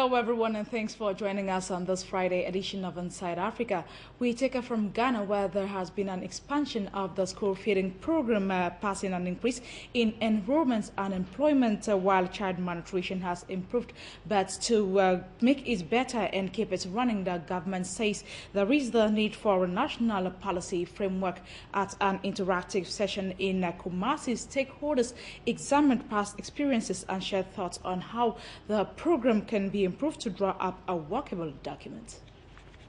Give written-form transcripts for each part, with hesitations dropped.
Hello everyone, and thanks for joining us on this Friday edition of Inside Africa. We take it from Ghana, where there has been an expansion of the school feeding program, passing an increase in enrollment and employment, while child malnutrition has improved. But to make it better and keep it running, the government says there is the need for a national policy framework. At an interactive session in Kumasi, stakeholders examined past experiences and shared thoughts on how the program can be improved to draw up a workable document.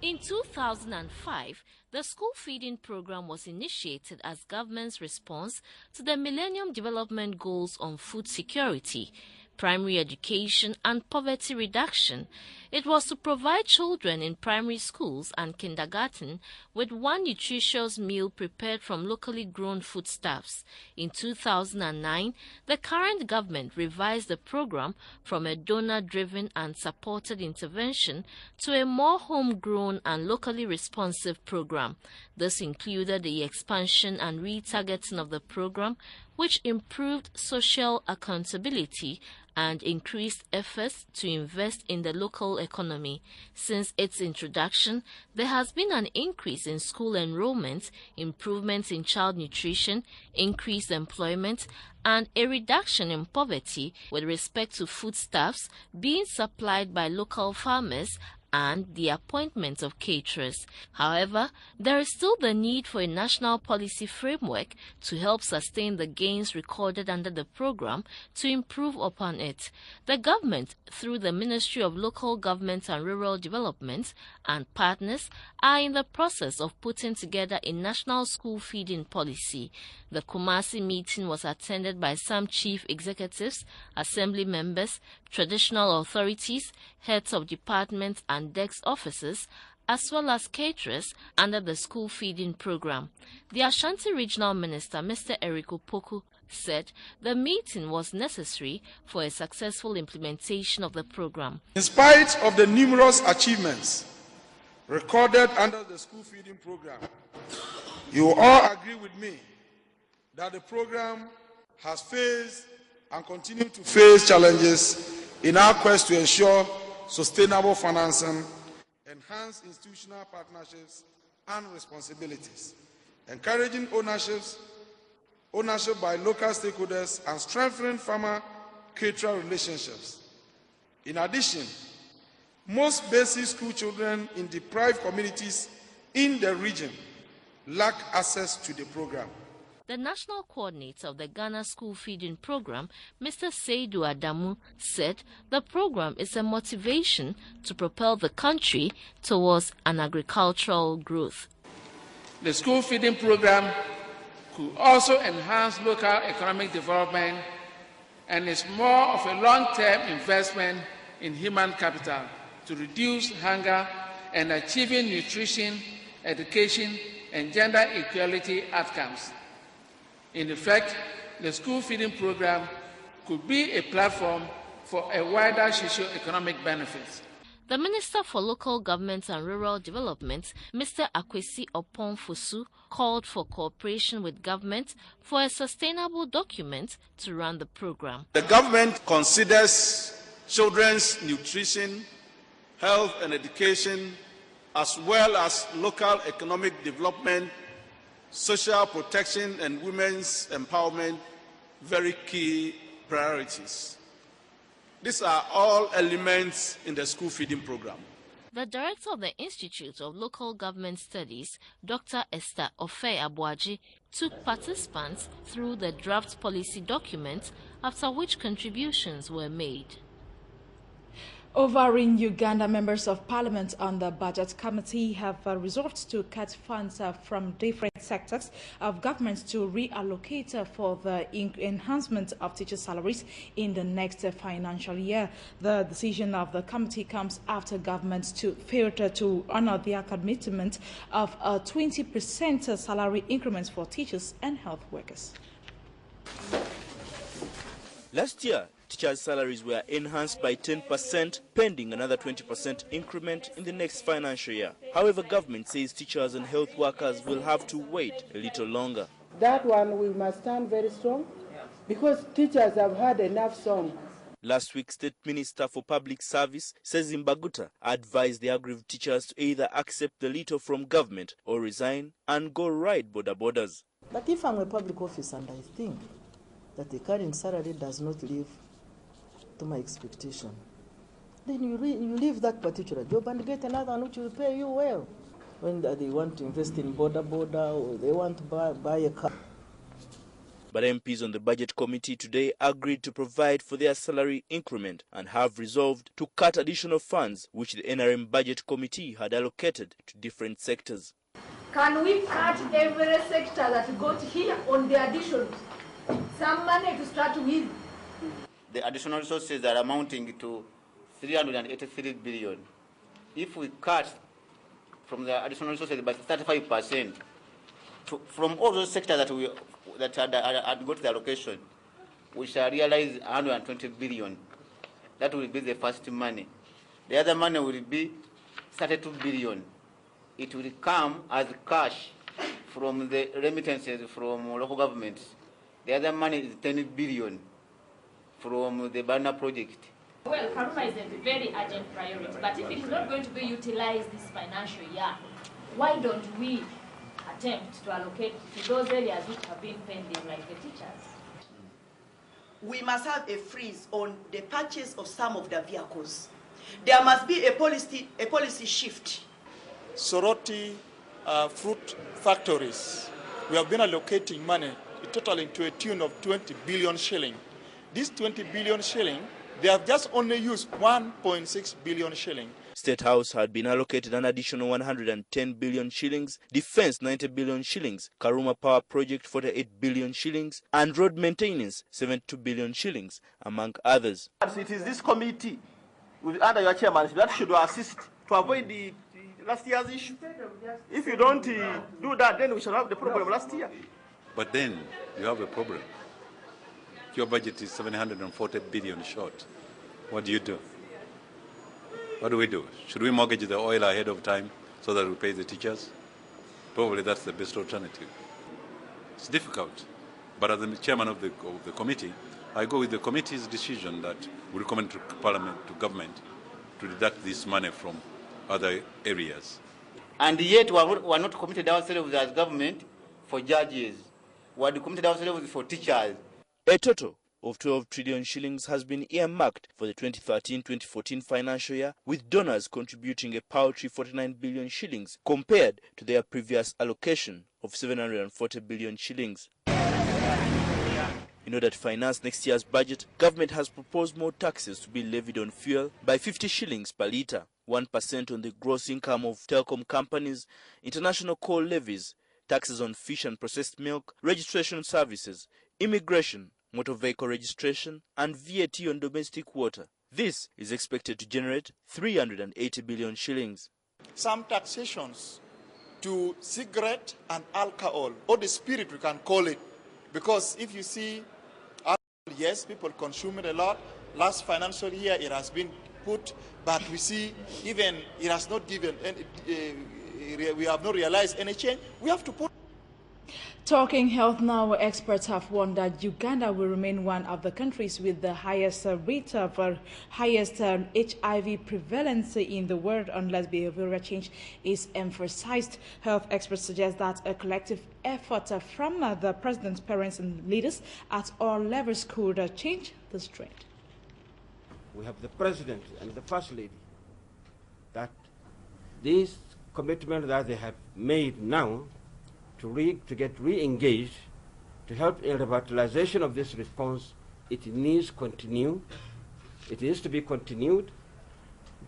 In 2005, the school feeding program was initiated as government's response to the Millennium Development Goals on food security, primary education and poverty reduction. It was to provide children in primary schools and kindergarten with one nutritious meal prepared from locally grown foodstuffs. In 2009, the current government revised the program from a donor-driven and supported intervention to a more homegrown and locally responsive program. This included the expansion and retargeting of the program, which improved social accountability and increased efforts to invest in the local economy. Since its introduction, there has been an increase in school enrollment, improvements in child nutrition, increased employment, and a reduction in poverty with respect to foodstuffs being supplied by local farmers and the appointment of caterers. However, there is still the need for a national policy framework to help sustain the gains recorded under the program to improve upon it. The government, through the Ministry of Local Government and Rural Development and partners, are in the process of putting together a national school feeding policy. The Kumasi meeting was attended by some chief executives, assembly members, traditional authorities, heads of departments and desk officers, as well as caterers under the school feeding program. The Ashanti Regional Minister, Mr. Eric Opoku, said the meeting was necessary for a successful implementation of the program. In spite of the numerous achievements recorded under the school feeding program, you all agree with me that the program has faced and continue to face challenges in our quest to ensure sustainable financing, enhance institutional partnerships and responsibilities, encouraging ownership by local stakeholders, and strengthening farmer-caterer relationships. In addition, most basic school children in deprived communities in the region lack access to the program. The national coordinator of the Ghana School Feeding Program, Mr. Seidu Adamu, said the program is a motivation to propel the country towards an agricultural growth. The school feeding program could also enhance local economic development and is more of a long-term investment in human capital to reduce hunger and achieving nutrition, education, and gender equality outcomes. In effect, the school feeding program could be a platform for a wider socio-economic benefit. The Minister for Local Government and Rural Development, Mr. Akwesi Opon-Fosu, called for cooperation with government for a sustainable document to run the program. The government considers children's nutrition, health and education, as well as local economic development, social protection and women's empowerment very key priorities. These are all elements in the school feeding program. The director of the Institute of Local Government Studies, Dr. Esther Ofe-Abuaji, took participants through the draft policy document, after which contributions were made. Over in Uganda, members of parliament on the budget committee have resolved to cut funds from different sectors of government to reallocate for the enhancement of teacher salaries in the next financial year. The decision of the committee comes after government failed to honor their commitment of 20% salary increments for teachers and health workers. Last year, teachers' salaries were enhanced by 10%, pending another 20% increment in the next financial year. However, government says teachers and health workers will have to wait a little longer. That one we must stand very strong, because teachers have had enough song. Last week, State Minister for Public Service, says Mbaguta, advised the aggrieved teachers to either accept the little from government or resign and go ride border borders. But if I'm a public officer and I think that the current salary does not live to my expectation, then you leave that particular job and get another one which will pay you well. When they want to invest in border or they want to buy a car. But MPs on the Budget Committee today agreed to provide for their salary increment and have resolved to cut additional funds which the NRM Budget Committee had allocated to different sectors. Can we cut every sector that got here on the additions? Some money to start with. The additional resources are amounting to 383 billion. If we cut from the additional resources by 35%, from all those sectors that had got the allocation, we shall realize 120 billion. That will be the first money. The other money will be 32 billion. It will come as cash from the remittances from local governments. The other money is 10 billion from the Banner project. Well, Karuma is a very urgent priority, but if it is not going to be utilized this financial year, why don't we attempt to allocate to those areas which have been pending, like the teachers? We must have a freeze on the purchase of some of the vehicles. There must be a policy shift. Soroti fruit factories, we have been allocating money totaling to a tune of 20 billion shilling. This 20 billion shilling, they have just only used 1.6 billion shilling. State House had been allocated an additional 110 billion shillings, Defense 90 billion shillings, Karuma Power Project 48 billion shillings, and Road Maintenance 72 billion shillings, among others. It is this committee, under your chairmanship, that should assist to avoid the last year's issue. If you don't do that, then we shall have the problem last year. But then you have a problem. Your budget is 740 billion short. What do? What do we do? Should we mortgage the oil ahead of time so that we pay the teachers? Probably that's the best alternative. It's difficult. But as the chairman of the committee, I go with the committee's decision that we recommend to Parliament, to government, to deduct this money from other areas. And yet we are not committed ourselves as government for judges. We are committed ourselves for teachers. A total of 12 trillion shillings has been earmarked for the 2013-2014 financial year, with donors contributing a paltry 49 billion shillings compared to their previous allocation of 740 billion shillings. In order to finance next year's budget, government has proposed more taxes to be levied on fuel by 50 shillings per litre, 1% on the gross income of telecom companies, international coal levies, taxes on fish and processed milk, registration services, immigration, motor vehicle registration, and VAT on domestic water. This is expected to generate 380 billion shillings. Some taxations to cigarette and alcohol, or the spirit we can call it, because if you see, yes, people consume it a lot. Last financial year it has been put, but we see even it has not given, we have not realized any change. We have to put. Talking health now, experts have warned that Uganda will remain one of the countries with the highest rate of HIV prevalence in the world unless behavioral change is emphasized. Health experts suggest that a collective effort from the president's parents and leaders at all levels could change this trend. We have the president and the first lady that this commitment that they have made now to get re-engaged, to help in revitalization of this response, it needs to be continued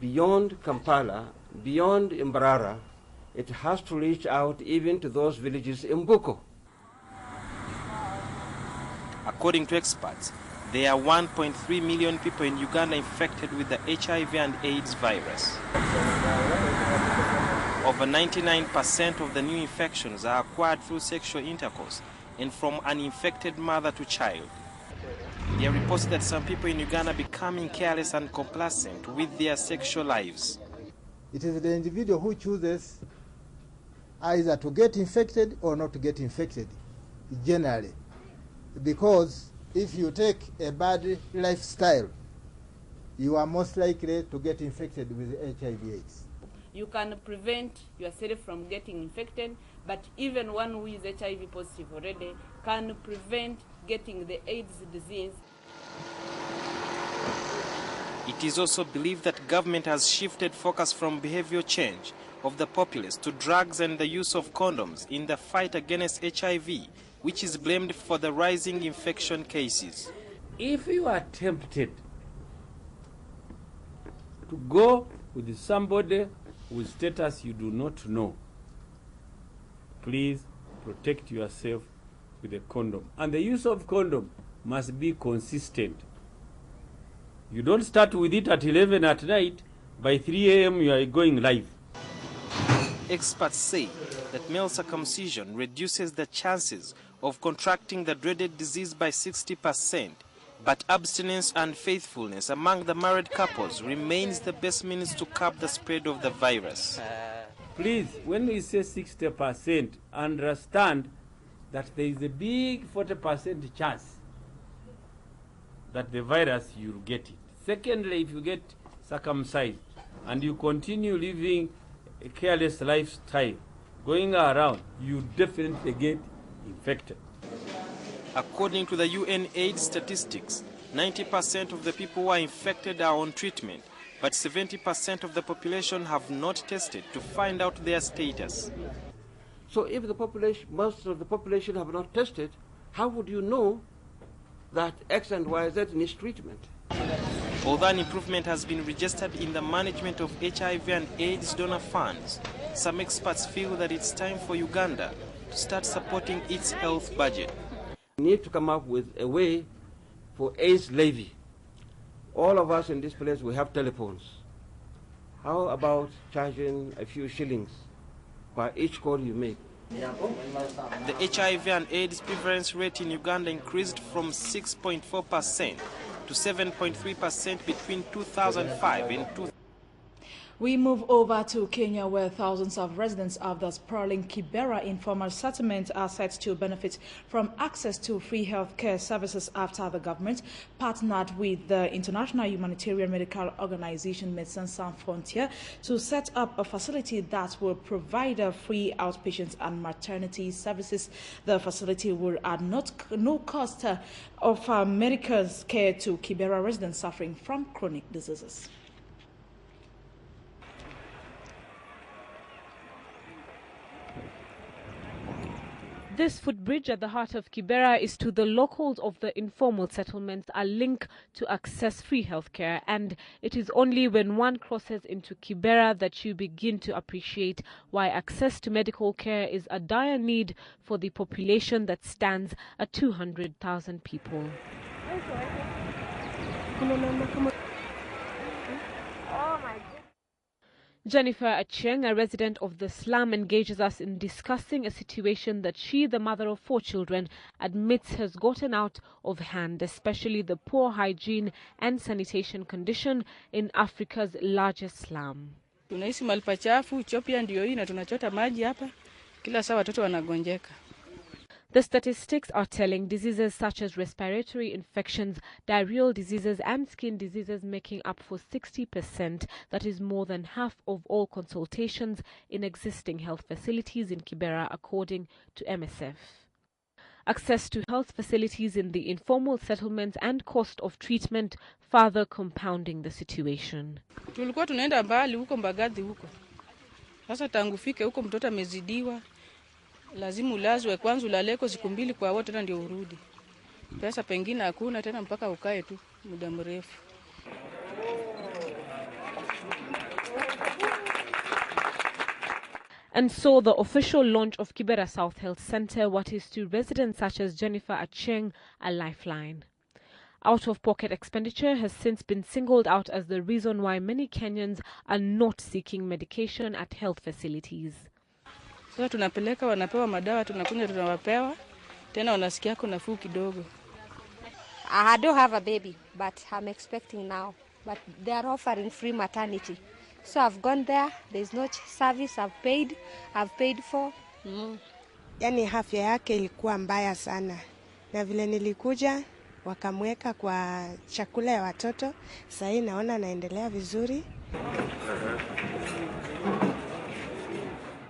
beyond Kampala, beyond Mbarara. It has to reach out even to those villages in Buko. According to experts, there are 1.3 million people in Uganda infected with the HIV and AIDS virus. Over 99% of the new infections are acquired through sexual intercourse and from an infected mother to child. There are reports that some people in Uganda are becoming careless and complacent with their sexual lives. It is the individual who chooses either to get infected or not to get infected, generally. Because if you take a bad lifestyle, you are most likely to get infected with HIV/AIDS. You can prevent yourself from getting infected, but even one who is HIV positive already can prevent getting the AIDS disease. It is also believed that government has shifted focus from behavioral change of the populace to drugs and the use of condoms in the fight against HIV, which is blamed for the rising infection cases. If you are tempted to go with somebody with status you do not know, please protect yourself with a condom. And the use of condom must be consistent. You don't start with it at 11 at night, by 3 a.m. you are going live. Experts say that male circumcision reduces the chances of contracting the dreaded disease by 60%, but abstinence and faithfulness among the married couples remains the best means to curb the spread of the virus. Please, when we say 60%, understand that there is a big 40% chance that the virus, you'll get it. Secondly, if you get circumcised and you continue living a careless lifestyle, going around, you definitely get infected. According to the UN AIDS statistics, 90% of the people who are infected are on treatment, but 70% of the population have not tested to find out their status. So if the population, most of the population have not tested, how would you know that X and Y, Z needs treatment? Although an improvement has been registered in the management of HIV and AIDS donor funds, some experts feel that it's time for Uganda to start supporting its health budget. We need to come up with a way for AIDS levy. All of us in this place, we have telephones. How about charging a few shillings per each call you make? The HIV and AIDS prevalence rate in Uganda increased from 6.4% to 7.3% between 2005 and 2000. We move over to Kenya, where thousands of residents of the sprawling Kibera informal settlement are set to benefit from access to free health care services after the government partnered with the international humanitarian medical organization Médecins Sans Frontières to set up a facility that will provide free outpatient and maternity services. The facility will add no cost of medical care to Kibera residents suffering from chronic diseases. This footbridge at the heart of Kibera is to the locals of the informal settlements, a link to access free healthcare, and it is only when one crosses into Kibera that you begin to appreciate why access to medical care is a dire need for the population that stands at 200,000 people. Jennifer Achieng, a resident of the slum, engages us in discussing a situation that she, the mother of 4 children, admits has gotten out of hand, especially the poor hygiene and sanitation condition in Africa's largest slum. Tunaishi mahali pachafu, choo pia ndio hii na tunachota maji hapa. Kila saa watoto wanagonjeka. The statistics are telling, diseases such as respiratory infections, diarrheal diseases and skin diseases making up for 60%. That is more than half of all consultations in existing health facilities in Kibera, according to MSF. Access to health facilities in the informal settlements and cost of treatment further compounding the situation. Tulikuwa tunaenda mbali huko Mbagathi huko. Sasa tangu fike huko mtoto amezidiwa. Lazima ulazwe kwanza, ulaleko siku 2 kwa wote, tena ndio urudi. Pesa pengine hakuna tena mpaka ukae tu muda mrefu. And so the official launch of Kibera South Health Center, what is to residents such as Jennifer Achieng a lifeline. Out-of-pocket expenditure has since been singled out as the reason why many Kenyans are not seeking medication at health facilities. Sasa tunapeleka, wanapewa madawa, tunakunywa, tunawapewa, tena wanasikia kuna nafuu kidogo. I don't have a baby, but I'm expecting now. But they are offering free maternity. So I've gone there, there's no service, I've paid for. Yani afya yake ilikuwa mbaya sana. Na vile nilikuja, wakamweka kwa chakula ya watoto. Sasa hii naona anaendelea vizuri.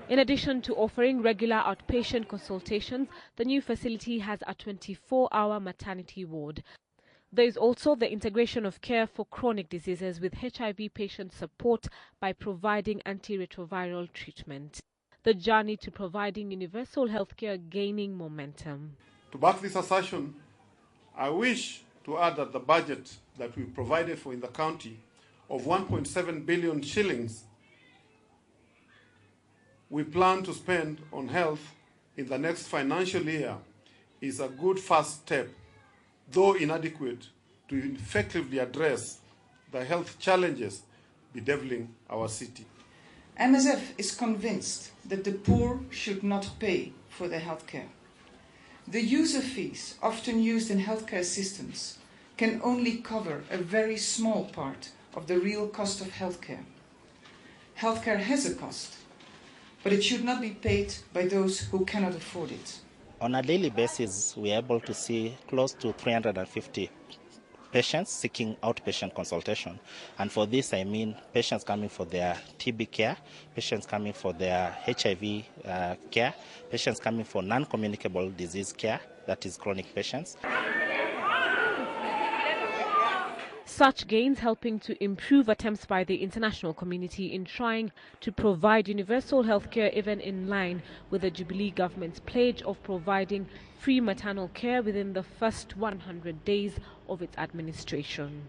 In addition to offering regular outpatient consultations, the new facility has a 24-hour maternity ward. There is also the integration of care for chronic diseases with HIV patient support by providing antiretroviral treatment. The journey to providing universal healthcare gaining momentum. To back this assertion, I wish to add that the budget that we provided for in the county of 1.7 billion shillings we plan to spend on health in the next financial year is a good first step, though inadequate, to effectively address the health challenges bedeviling our city. MSF is convinced that the poor should not pay for their healthcare. The user fees often used in healthcare systems can only cover a very small part of the real cost of healthcare. Healthcare has a cost, but it should not be paid by those who cannot afford it. On a daily basis, we are able to see close to 350 patients seeking outpatient consultation. And for this, I mean patients coming for their TB care, patients coming for their HIV care, patients coming for non-communicable disease care, that is chronic patients. Such gains helping to improve attempts by the international community in trying to provide universal healthcare, even in line with the Jubilee government's pledge of providing free maternal care within the first 100 days of its administration.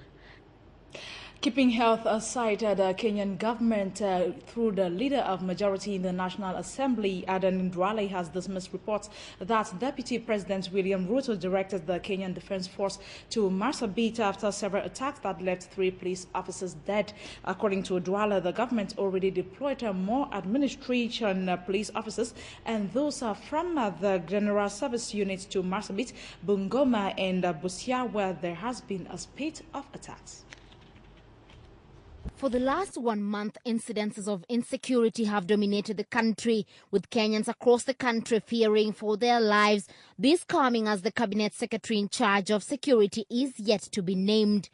Keeping health aside, the Kenyan government, through the leader of majority in the National Assembly, Aden Duale, has dismissed reports that Deputy President William Ruto directed the Kenyan Defence Force to Marsabit after several attacks that left 3 police officers dead. According to Duale, the government already deployed more administration police officers and those from the General Service Unit to Marsabit, Bungoma and Busia, where there has been a spate of attacks. For the last 1 month, incidences of insecurity have dominated the country, with Kenyans across the country fearing for their lives. This coming as the cabinet secretary in charge of security is yet to be named.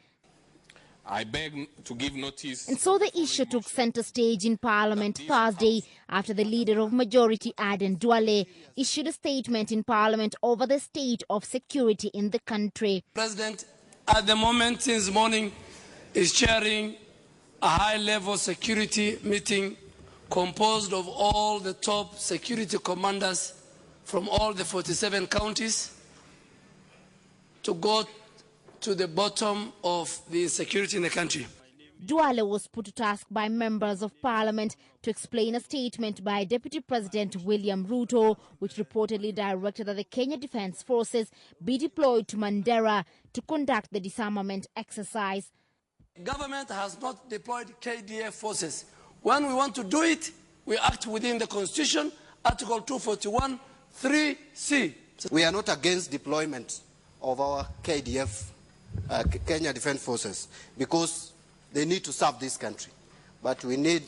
I beg to give notice. And so the issue took center stage in Parliament Thursday after the leader of majority, Aden Duale, issued a statement in Parliament over the state of security in the country. President, at the moment since morning, is chairing a high-level security meeting composed of all the top security commanders from all the 47 counties to go to the bottom of the security in the country. Duale was put to task by members of parliament to explain a statement by Deputy President William Ruto, which reportedly directed that the Kenya Defence Forces be deployed to Mandera to conduct the disarmament exercise. Government has not deployed KDF forces. When we want to do it, we act within the Constitution, Article 241, 3C. We are not against deployment of our KDF, Kenya Defence Forces, because they need to serve this country. But we need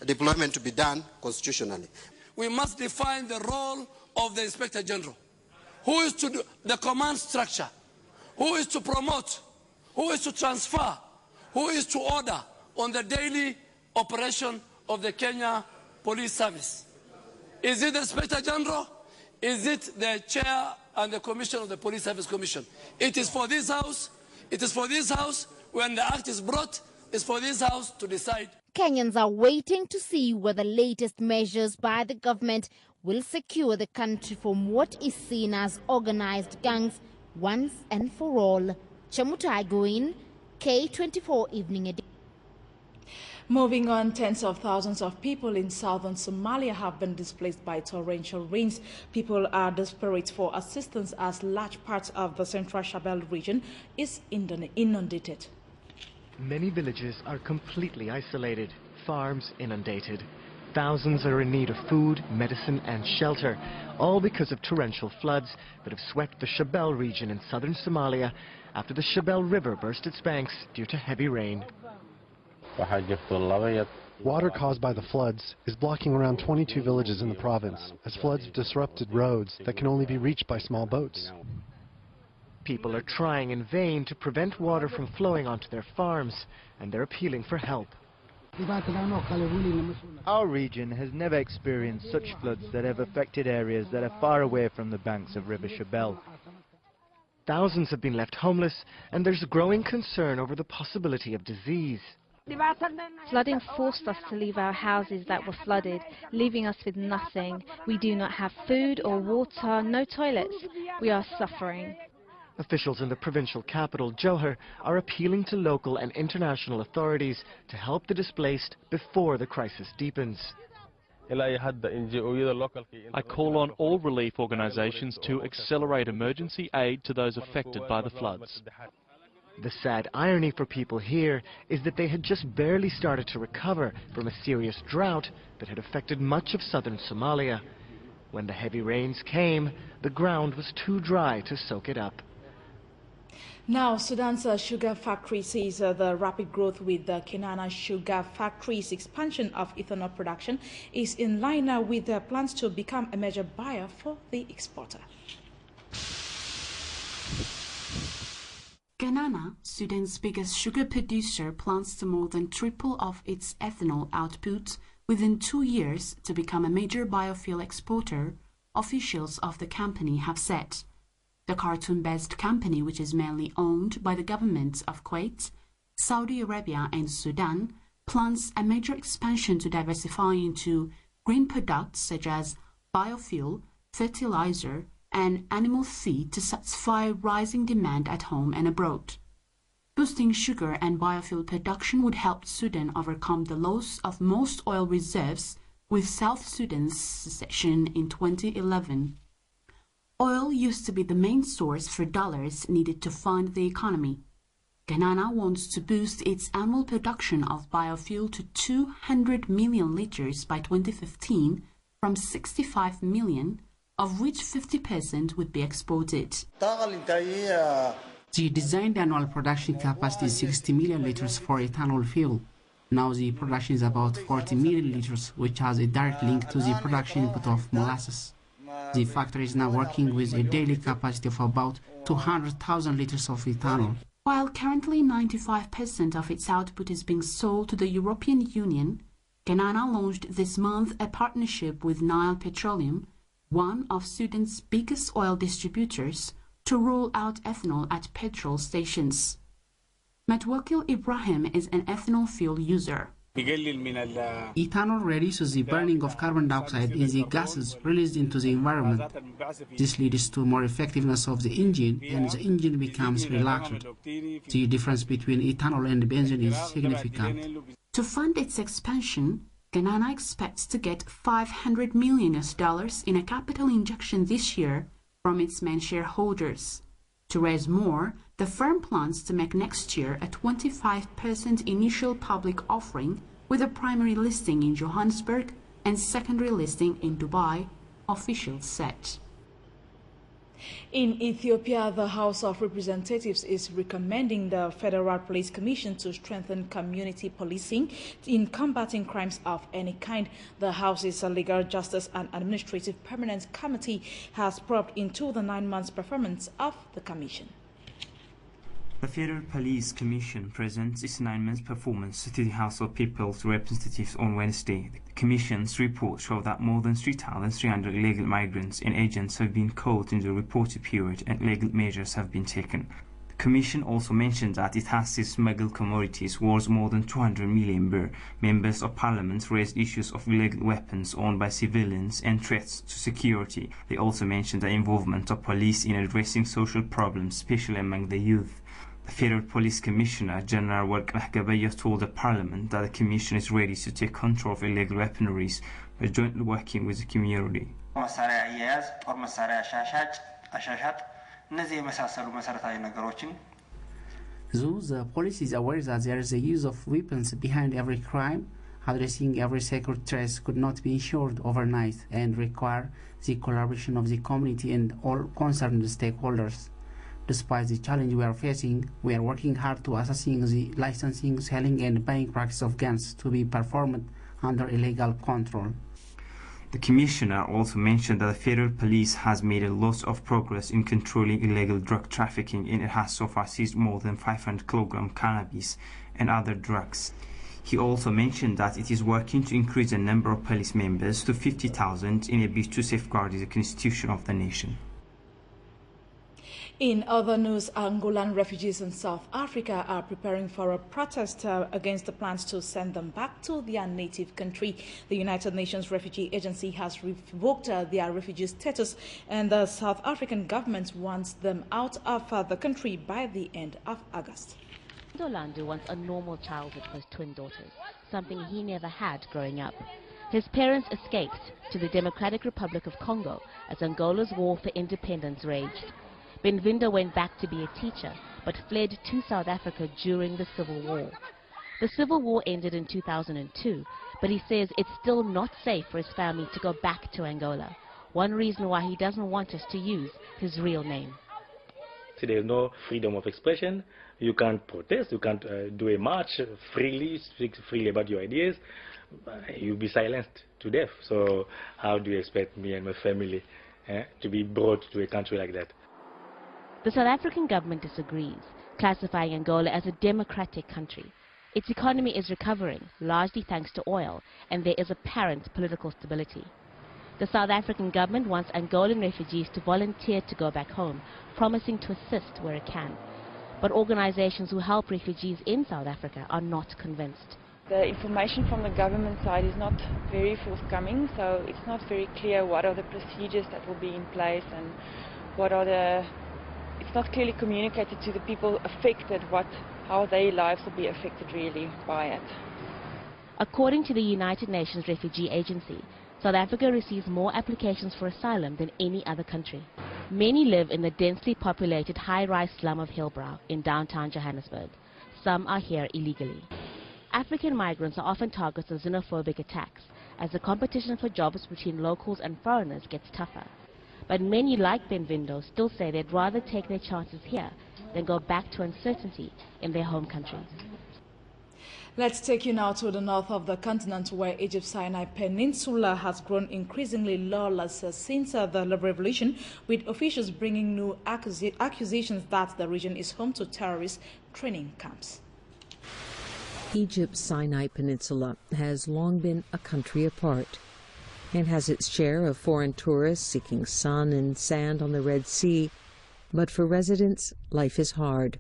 deployment to be done constitutionally. We must define the role of the Inspector General. Who is to do the command structure? Who is to promote? Who is to transfer? Who is to order on the daily operation of the Kenya Police Service? Is it the Inspector General? Is it the Chair and the Commissioner of the Police Service Commission? It is for this House. It is for this House, when the act is brought, it's for this House to decide. Kenyans are waiting to see whether latest measures by the government will secure the country from what is seen as organized gangs once and for all. Chemutai Goin, K24 Evening Edition. Moving on, tens of thousands of people in southern Somalia have been displaced by torrential rains. People are desperate for assistance as large parts of the central Shabelle region is inundated. Many villages are completely isolated, farms inundated. Thousands are in need of food, medicine and shelter, all because of torrential floods that have swept the Shabelle region in southern Somalia after the Shabelle River burst its banks due to heavy rain. Water caused by the floods is blocking around 22 villages in the province, as floods have disrupted roads that can only be reached by small boats. People are trying in vain to prevent water from flowing onto their farms, and they're appealing for help. Our region has never experienced such floods that have affected areas that are far away from the banks of River Shabelle. Thousands have been left homeless, and there's growing concern over the possibility of disease. Flooding forced us to leave our houses that were flooded, leaving us with nothing. We do not have food or water, no toilets. We are suffering. Officials in the provincial capital, Johor, are appealing to local and international authorities to help the displaced before the crisis deepens. I call on all relief organisations to accelerate emergency aid to those affected by the floods. The sad irony for people here is that they had just barely started to recover from a serious drought that had affected much of southern Somalia. When the heavy rains came, the ground was too dry to soak it up. Now, Sudan's sugar factory says the rapid growth with the Kenana Sugar Factory's expansion of ethanol production is in line with their plans to become a major buyer for the exporter. Kenana, Sudan's biggest sugar producer, plans to more than triple of its ethanol output within 2 years to become a major biofuel exporter, officials of the company have said. The Khartoum-based company, which is mainly owned by the governments of Kuwait, Saudi Arabia and Sudan, plans a major expansion to diversify into green products such as biofuel, fertilizer, and animal feed to satisfy rising demand at home and abroad. Boosting sugar and biofuel production would help Sudan overcome the loss of most oil reserves with South Sudan's secession in 2011. Oil used to be the main source for dollars needed to fund the economy. Kenana wants to boost its annual production of biofuel to 200 million liters by 2015 from 65 million, of which 50% would be exported. The designed annual production capacity is 60 million liters for ethanol fuel. Now the production is about 40 million liters, which has a direct link to the production input of molasses. The factory is now working with a daily capacity of about 200,000 liters of ethanol. While currently 95% of its output is being sold to the European Union, Kenana launched this month a partnership with Nile Petroleum, one of Sudan's biggest oil distributors, to roll out ethanol at petrol stations. Matwakil Ibrahim is an ethanol fuel user. Ethanol reduces the burning of carbon dioxide in the gases released into the environment. This leads to more effectiveness of the engine, and the engine becomes relaxed. The difference between ethanol and benzene is significant. To fund its expansion, Kenana expects to get $500 million in a capital injection this year from its main shareholders. To raise more, the firm plans to make next year a 25% initial public offering with a primary listing in Johannesburg and secondary listing in Dubai, officials said. In Ethiopia, the House of Representatives is recommending the Federal Police Commission to strengthen community policing in combating crimes of any kind. The House's Legal Justice and Administrative Permanent Committee has probed into the 9 months performance of the Commission. The Federal Police Commission presents its 9 months performance to the House of People's Representatives on Wednesday. The Commission's report showed that more than 3,300 illegal migrants and agents have been caught in the reported period and legal measures have been taken. The Commission also mentioned that it has seized smuggled commodities worth more than 200 million birr. Members of Parliament raised issues of illegal weapons owned by civilians and threats to security. They also mentioned the involvement of police in addressing social problems, especially among the youth. The Federal Police Commissioner, General Warqah Gabayah, told the Parliament that the Commission is ready to take control of illegal weaponries by jointly working with the community. Though the police is aware that there is a use of weapons behind every crime, addressing every security threat could not be ensured overnight and require the collaboration of the community and all concerned stakeholders. Despite the challenge we are facing, we are working hard to assessing the licensing, selling and buying practice of guns to be performed under illegal control. The Commissioner also mentioned that the federal police has made a lot of progress in controlling illegal drug trafficking, and it has so far seized more than 500 kg cannabis and other drugs. He also mentioned that it is working to increase the number of police members to 50,000 in a bid to safeguard the constitution of the nation. In other news, Angolan refugees in South Africa are preparing for a protest against the plans to send them back to their native country. The United Nations Refugee Agency has revoked their refugee status, and the South African government wants them out of the country by the end of August. Orlando wants a normal childhood for his twin daughters, something he never had growing up. His parents escaped to the Democratic Republic of Congo as Angola's war for independence raged. Benvindo went back to be a teacher, but fled to South Africa during the Civil War. The Civil War ended in 2002, but he says it's still not safe for his family to go back to Angola. One reason why he doesn't want us to use his real name. So there's no freedom of expression. You can't protest, you can't do a march freely, speak freely about your ideas. You'll be silenced to death. So how do you expect me and my family to be brought to a country like that? The South African government disagrees, classifying Angola as a democratic country. Its economy is recovering, largely thanks to oil, and there is apparent political stability. The South African government wants Angolan refugees to volunteer to go back home, promising to assist where it can. But organizations who help refugees in South Africa are not convinced. The information from the government side is not very forthcoming, so it's not very clear what are the procedures that will be in place and what are the... It's not clearly communicated to the people affected how their lives will be affected really by it. According to the United Nations Refugee Agency, South Africa receives more applications for asylum than any other country. Many live in the densely populated high-rise slum of Hillbrow in downtown Johannesburg. Some are here illegally. African migrants are often targets of xenophobic attacks as the competition for jobs between locals and foreigners gets tougher. But many like Benvindo still say they'd rather take their chances here than go back to uncertainty in their home countries. Let's take you now to the north of the continent, where Egypt's Sinai Peninsula has grown increasingly lawless since the revolution, with officials bringing new accusations that the region is home to terrorist training camps. Egypt's Sinai Peninsula has long been a country apart. It has its share of foreign tourists seeking sun and sand on the Red Sea, but for residents, life is hard.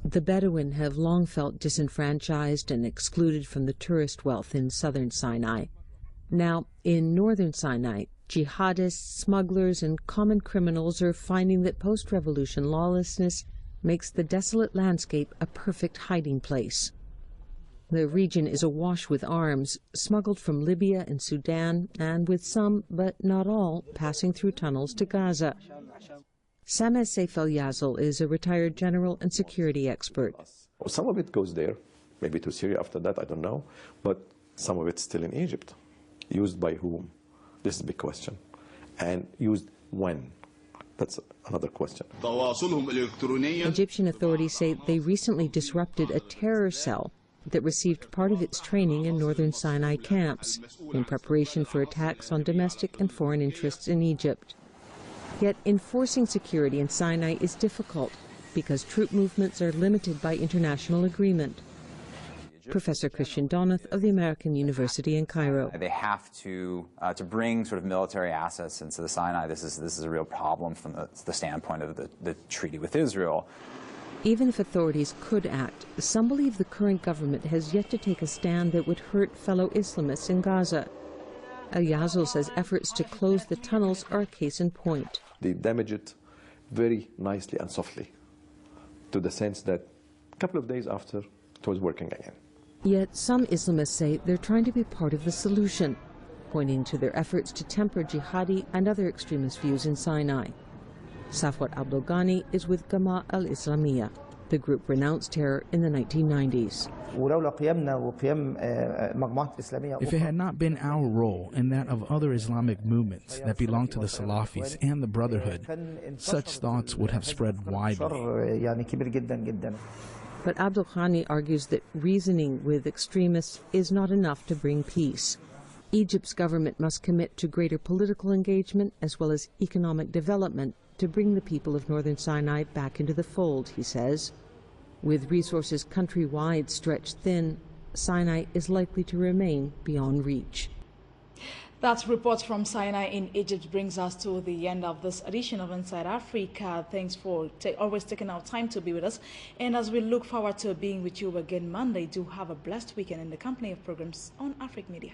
The Bedouin have long felt disenfranchised and excluded from the tourist wealth in southern Sinai. Now, in northern Sinai, jihadists, smugglers, and common criminals are finding that post-revolution lawlessness makes the desolate landscape a perfect hiding place. The region is awash with arms, smuggled from Libya and Sudan, and with some, but not all, passing through tunnels to Gaza. Sameh Saif El-Yazl is a retired general and security expert. Some of it goes there, maybe to Syria after that, I don't know, but some of it's still in Egypt. Used by whom? This is a big question. And used when? That's another question. Egyptian authorities say they recently disrupted a terror cell that received part of its training in northern Sinai camps in preparation for attacks on domestic and foreign interests in Egypt. Yet enforcing security in Sinai is difficult because troop movements are limited by international agreement. Professor Christian Donath of the American University in Cairo. They have to bring sort of military assets into the Sinai. This is a real problem from the standpoint of the treaty with Israel. Even if authorities could act, some believe the current government has yet to take a stand that would hurt fellow Islamists in Gaza. El-Yazl says efforts to close the tunnels are a case in point. They damage it very nicely and softly, to the sense that a couple of days after, it was working again. Yet some Islamists say they're trying to be part of the solution, pointing to their efforts to temper jihadi and other extremist views in Sinai. Safwat Abdulghani is with Gama al-Islamiyah. The group renounced terror in the 1990s. If it had not been our role and that of other Islamic movements that belong to the Salafis and the Brotherhood, such thoughts would have spread widely. But Abdulghani argues that reasoning with extremists is not enough to bring peace. Egypt's government must commit to greater political engagement as well as economic development to bring the people of northern Sinai back into the fold, he says. With resources countrywide stretched thin, Sinai is likely to remain beyond reach. That report from Sinai in Egypt brings us to the end of this edition of Inside Africa. Thanks for always taking our time to be with us. And as we look forward to being with you again Monday, do have a blessed weekend in the company of programs on Afrique Media.